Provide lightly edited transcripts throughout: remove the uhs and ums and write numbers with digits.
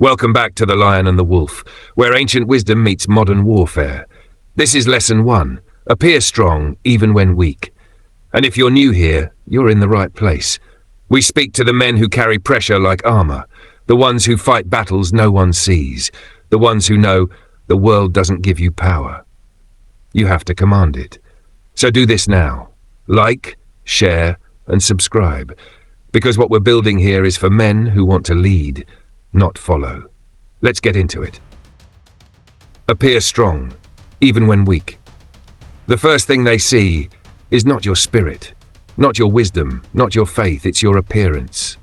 Welcome back to The Lion and the Wolf, where ancient wisdom meets modern warfare. This is Lesson 1. Appear strong, even when weak. And if you're new here, you're in the right place. We speak to the men who carry pressure like armor, the ones who fight battles no one sees, the ones who know the world doesn't give you power. You have to command it. So do this now. Like, share, and subscribe. Because what we're building here is for men who want to lead, not follow. Let's get into it. Appear strong, even when weak. The first thing they see is not your spirit, not your wisdom, not your faith, it's your appearance.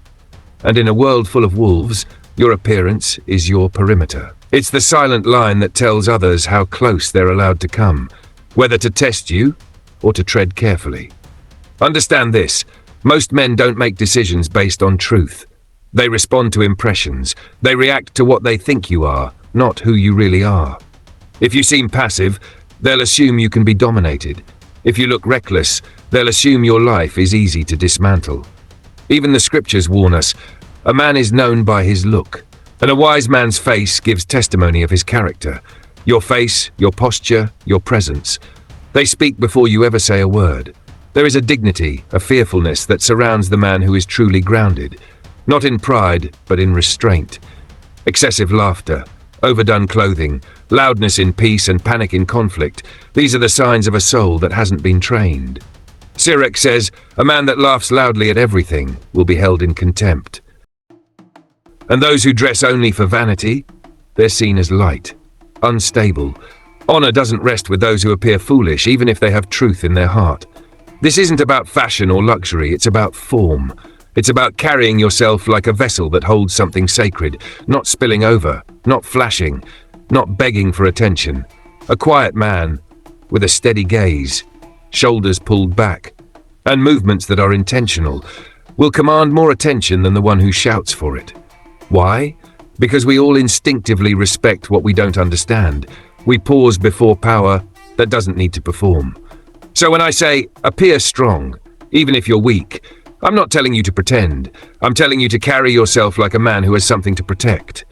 And in a world full of wolves, your appearance is your perimeter. It's the silent line that tells others how close they're allowed to come, whether to test you or to tread carefully. Understand this, most men don't make decisions based on truth. They respond to impressions. They react to what they think you are, not who you really are. If you seem passive, they'll assume you can be dominated. If you look reckless, they'll assume your life is easy to dismantle. Even the scriptures warn us, a man is known by his look, and a wise man's face gives testimony of his character. Your face, your posture, your presence. They speak before you ever say a word. There is a dignity, a fearfulness that surrounds the man who is truly grounded. Not in pride, but in restraint. Excessive laughter, overdone clothing, loudness in peace and panic in conflict. These are the signs of a soul that hasn't been trained. Sirach says, a man that laughs loudly at everything will be held in contempt. And those who dress only for vanity, they're seen as light, unstable. Honor doesn't rest with those who appear foolish, even if they have truth in their heart. This isn't about fashion or luxury, it's about form. It's about carrying yourself like a vessel that holds something sacred, not spilling over, not flashing, not begging for attention. A quiet man with a steady gaze, shoulders pulled back, and movements that are intentional will command more attention than the one who shouts for it. Why? Because we all instinctively respect what we don't understand. We pause before power that doesn't need to perform. So when I say, appear strong, even if you're weak, I'm not telling you to pretend. I'm telling you to carry yourself like a man who has something to protect,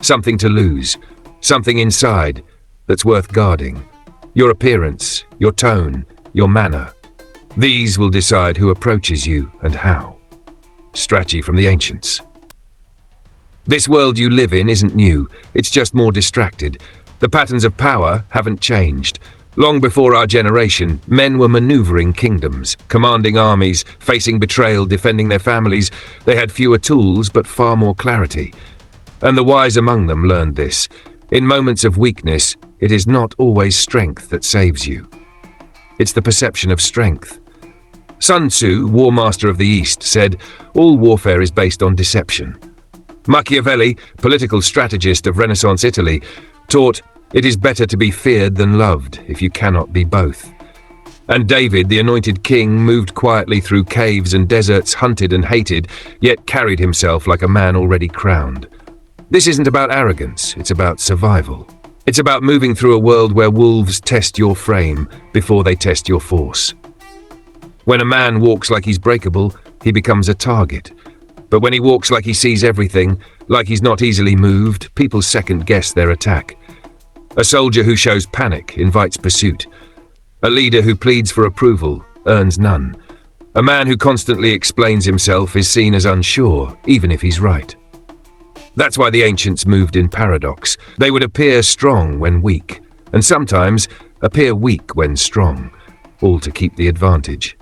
something to lose, something inside that's worth guarding. Your appearance, your tone, your manner. These will decide who approaches you and how. Strategy from the ancients. This world you live in isn't new, it's just more distracted. The patterns of power haven't changed. Long before our generation, men were maneuvering kingdoms, commanding armies, facing betrayal, defending their families. They had fewer tools, but far more clarity. And the wise among them learned this. In moments of weakness, it is not always strength that saves you. It's the perception of strength. Sun Tzu, war master of the East, said, all warfare is based on deception. Machiavelli, political strategist of Renaissance Italy, taught, it is better to be feared than loved if you cannot be both. And David, the anointed king, moved quietly through caves and deserts, hunted and hated, yet carried himself like a man already crowned. This isn't about arrogance, it's about survival. It's about moving through a world where wolves test your frame before they test your force. When a man walks like he's breakable, he becomes a target. But when he walks like he sees everything, like he's not easily moved, people second-guess their attack. A soldier who shows panic invites pursuit. A leader who pleads for approval earns none. A man who constantly explains himself is seen as unsure, even if he's right. That's why the ancients moved in paradox. They would appear strong when weak, and sometimes appear weak when strong, all to keep the advantage.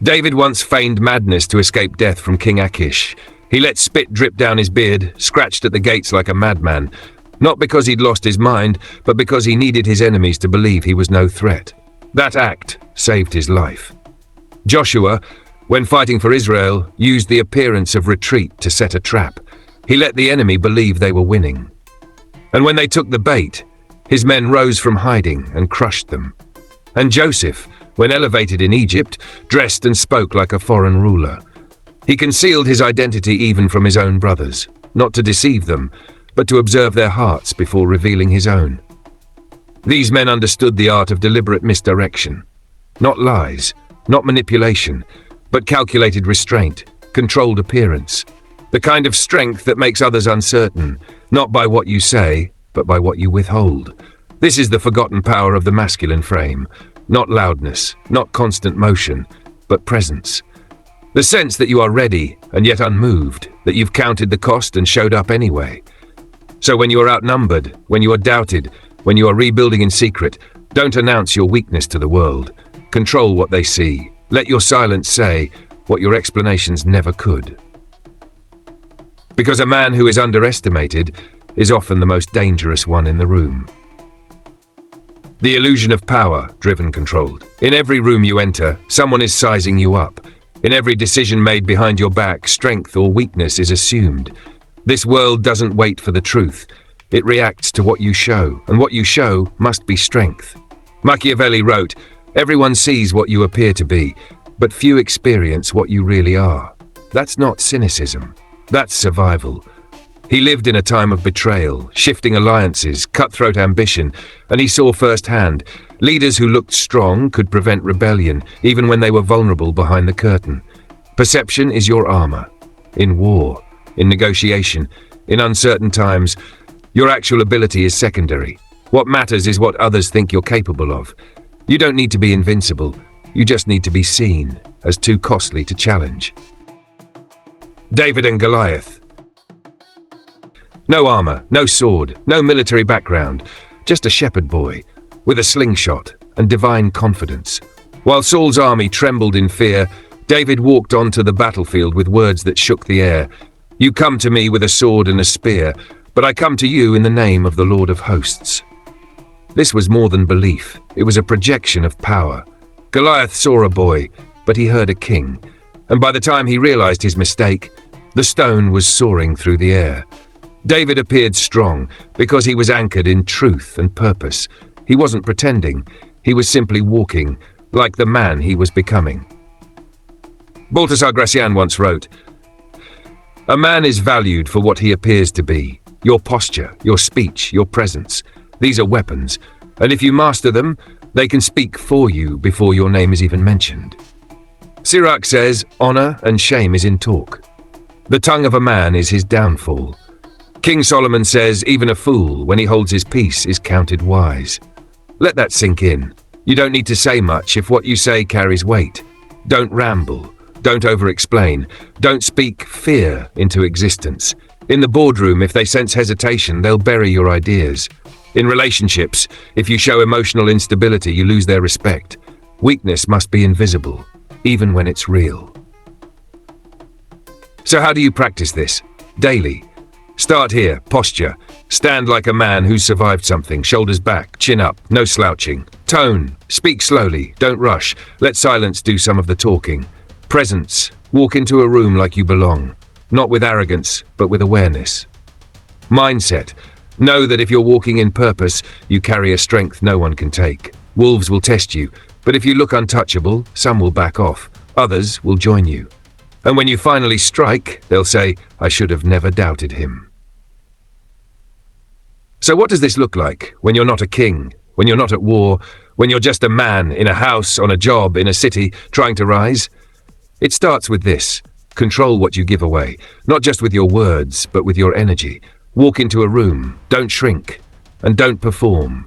David once feigned madness to escape death from King Achish. He let spit drip down his beard, scratched at the gates like a madman, not because he'd lost his mind, but because he needed his enemies to believe he was no threat. That act saved his life. Joshua, when fighting for Israel, used the appearance of retreat to set a trap. He let the enemy believe they were winning. And when they took the bait, his men rose from hiding and crushed them. And Joseph, when elevated in Egypt, dressed and spoke like a foreign ruler. He concealed his identity even from his own brothers, not to deceive them, but to observe their hearts before revealing his own. These men understood the art of deliberate misdirection. Not lies, not manipulation, but calculated restraint, controlled appearance. The kind of strength that makes others uncertain, not by what you say, but by what you withhold. This is the forgotten power of the masculine frame. Not loudness, not constant motion, but presence. The sense that you are ready and yet unmoved, that you've counted the cost and showed up anyway. So when you are outnumbered, when you are doubted, when you are rebuilding in secret, don't announce your weakness to the world. Control what they see. Let your silence say what your explanations never could. Because a man who is underestimated is often the most dangerous one in the room. The illusion of power, driven, controlled. In every room you enter, someone is sizing you up. In every decision made behind your back, strength or weakness is assumed. This world doesn't wait for the truth. It reacts to what you show, and what you show must be strength. Machiavelli wrote, "Everyone sees what you appear to be, but few experience what you really are." That's not cynicism. That's survival. He lived in a time of betrayal, shifting alliances, cutthroat ambition, and he saw firsthand leaders who looked strong could prevent rebellion, even when they were vulnerable behind the curtain. Perception is your armor. In war, in negotiation, in uncertain times, your actual ability is secondary. What matters is what others think you're capable of. You don't need to be invincible. You just need to be seen as too costly to challenge. David and Goliath. No armor, no sword, no military background, just a shepherd boy with a slingshot and divine confidence. While Saul's army trembled in fear, David walked onto the battlefield with words that shook the air. "You come to me with a sword and a spear, but I come to you in the name of the Lord of hosts." This was more than belief. It was a projection of power. Goliath saw a boy, but he heard a king. And by the time he realized his mistake, the stone was soaring through the air. David appeared strong because he was anchored in truth and purpose. He wasn't pretending. He was simply walking, like the man he was becoming. Baltasar Gracian once wrote, "A man is valued for what he appears to be. Your posture, your speech, your presence. These are weapons, and if you master them, they can speak for you before your name is even mentioned." Sirach says, "Honor and shame is in talk. The tongue of a man is his downfall." King Solomon says, "Even a fool, when he holds his peace, is counted wise." Let that sink in. You don't need to say much if what you say carries weight. Don't ramble. Don't over-explain. Don't speak fear into existence. In the boardroom, if they sense hesitation, they'll bury your ideas. In relationships, if you show emotional instability, you lose their respect. Weakness must be invisible, even when it's real. So how do you practice this? Daily. Start here, posture. Stand like a man who's survived something, shoulders back, chin up, no slouching. Tone. Speak slowly, don't rush. Let silence do some of the talking. Presence. Walk into a room like you belong. Not with arrogance, but with awareness. Mindset. Know that if you're walking in purpose, you carry a strength no one can take. Wolves will test you, but if you look untouchable, some will back off. Others will join you. And when you finally strike, they'll say, "I should have never doubted him." So what does this look like when you're not a king, when you're not at war, when you're just a man in a house, on a job, in a city, trying to rise? It starts with this. Control what you give away, not just with your words, but with your energy. Walk into a room, don't shrink, and don't perform.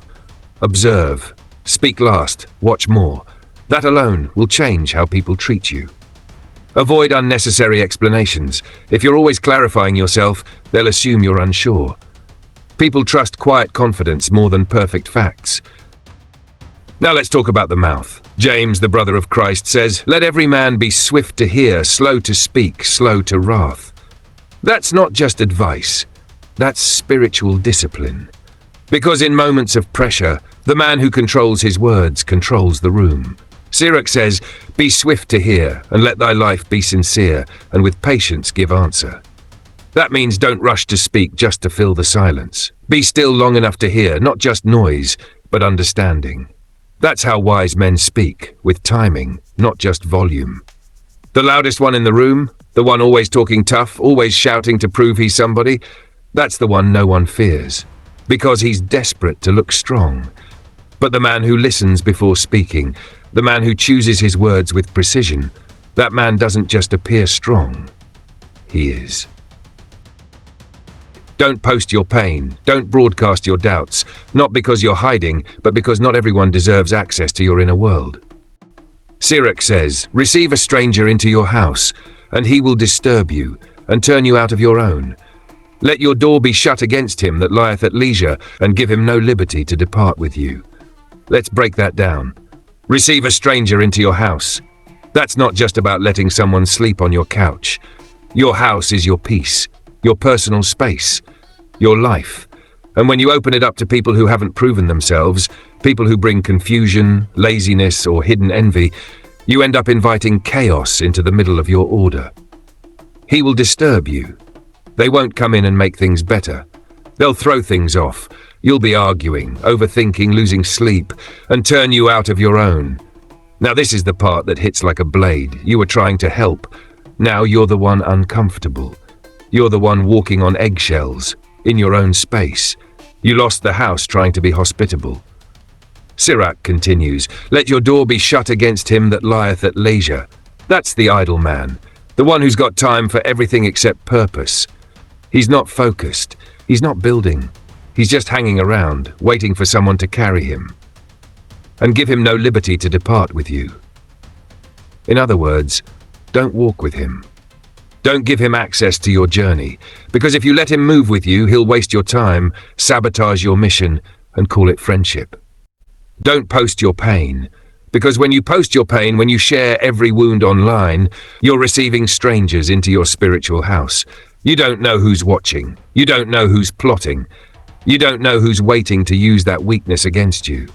Observe, speak last, watch more. That alone will change how people treat you. Avoid unnecessary explanations. If you're always clarifying yourself, they'll assume you're unsure. People trust quiet confidence more than perfect facts. Now let's talk about the mouth. James, the brother of Christ, says, "Let every man be swift to hear, slow to speak, slow to wrath." That's not just advice. That's spiritual discipline. Because in moments of pressure, the man who controls his words controls the room. Sirach says, "Be swift to hear, and let thy life be sincere, and with patience give answer." That means don't rush to speak just to fill the silence. Be still long enough to hear, not just noise, but understanding. That's how wise men speak, with timing, not just volume. The loudest one in the room, the one always talking tough, always shouting to prove he's somebody, that's the one no one fears, because he's desperate to look strong. But the man who listens before speaking, the man who chooses his words with precision, that man doesn't just appear strong, he is. Don't post your pain. Don't broadcast your doubts. Not because you're hiding, but because not everyone deserves access to your inner world. Sirach says, "Receive a stranger into your house, and he will disturb you, and turn you out of your own. Let your door be shut against him that lieth at leisure, and give him no liberty to depart with you." Let's break that down. Receive a stranger into your house. That's not just about letting someone sleep on your couch. Your house is your peace, your personal space, your life. And when you open it up to people who haven't proven themselves, people who bring confusion, laziness, or hidden envy, you end up inviting chaos into the middle of your order. He will disturb you. They won't come in and make things better. They'll throw things off. You'll be arguing, overthinking, losing sleep, and turn you out of your own. Now this is the part that hits like a blade. You were trying to help. Now you're the one uncomfortable. You're the one walking on eggshells, in your own space. You lost the house trying to be hospitable. Sirach continues, "Let your door be shut against him that lieth at leisure." That's the idle man, the one who's got time for everything except purpose. He's not focused. He's not building. He's just hanging around, waiting for someone to carry him. And give him no liberty to depart with you. In other words, don't walk with him. Don't give him access to your journey, because if you let him move with you, he'll waste your time, sabotage your mission, and call it friendship. Don't post your pain, because when you post your pain, when you share every wound online, you're receiving strangers into your spiritual house. You don't know who's watching. You don't know who's plotting. You don't know who's waiting to use that weakness against you.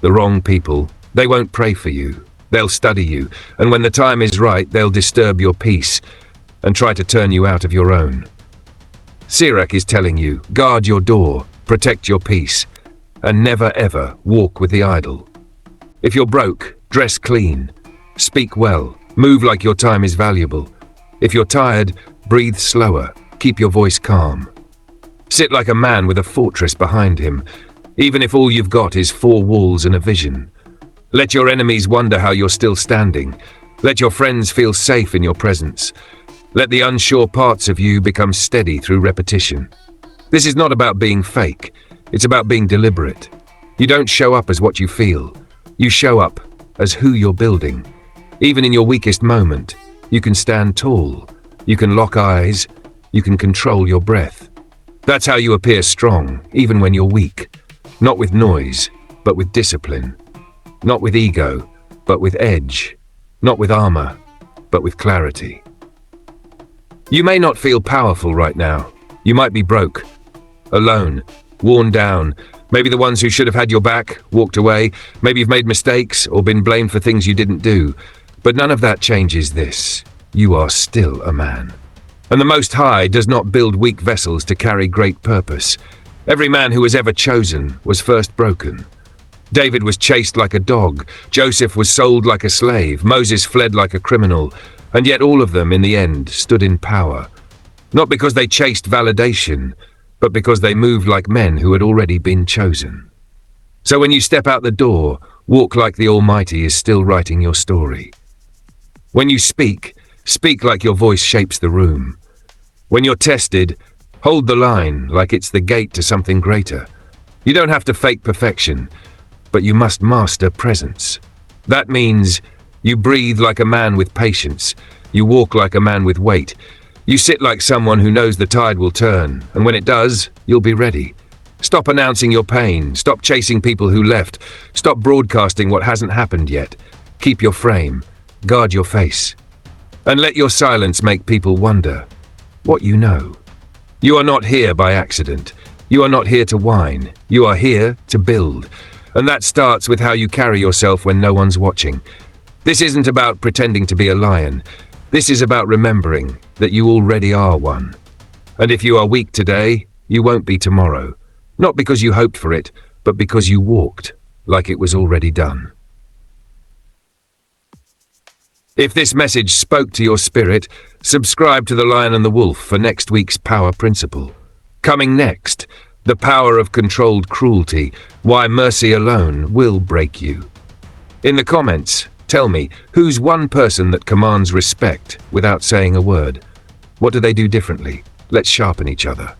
The wrong people, they won't pray for you. They'll study you, and when the time is right, they'll disturb your peace and try to turn you out of your own. Sirach is telling you, guard your door, protect your peace, and never ever walk with the idle. If you're broke, dress clean, speak well, move like your time is valuable. If you're tired, breathe slower, keep your voice calm. Sit like a man with a fortress behind him, even if all you've got is 4 walls and a vision. Let your enemies wonder how you're still standing. Let your friends feel safe in your presence. Let the unsure parts of you become steady through repetition. This is not about being fake. It's about being deliberate. You don't show up as what you feel. You show up as who you're building. Even in your weakest moment, you can stand tall. You can lock eyes. You can control your breath. That's how you appear strong, even when you're weak. Not with noise, but with discipline. Not with ego, but with edge. Not with armor, but with clarity. You may not feel powerful right now. You might be broke, alone, worn down. Maybe the ones who should have had your back walked away. Maybe you've made mistakes or been blamed for things you didn't do. But none of that changes this. You are still a man. And the Most High does not build weak vessels to carry great purpose. Every man who was ever chosen was first broken. David was chased like a dog. Joseph was sold like a slave. Moses fled like a criminal. And yet all of them, in the end, stood in power. Not because they chased validation, but because they moved like men who had already been chosen. So when you step out the door, walk like the Almighty is still writing your story. When you speak, speak like your voice shapes the room. When you're tested, hold the line like it's the gate to something greater. You don't have to fake perfection, but you must master presence. That means you breathe like a man with patience. You walk like a man with weight. You sit like someone who knows the tide will turn, and when it does, you'll be ready. Stop announcing your pain. Stop chasing people who left. Stop broadcasting what hasn't happened yet. Keep your frame. Guard your face. And let your silence make people wonder what you know. You are not here by accident. You are not here to whine. You are here to build. And that starts with how you carry yourself when no one's watching. This isn't about pretending to be a lion. This is about remembering that you already are one. And if you are weak today, you won't be tomorrow. Not because you hoped for it, but because you walked like it was already done. If this message spoke to your spirit, subscribe to The Lion and the Wolf for next week's Power Principle. Coming next, the power of controlled cruelty, why mercy alone will break you. In the comments, tell me, who's one person that commands respect without saying a word? What do they do differently? Let's sharpen each other.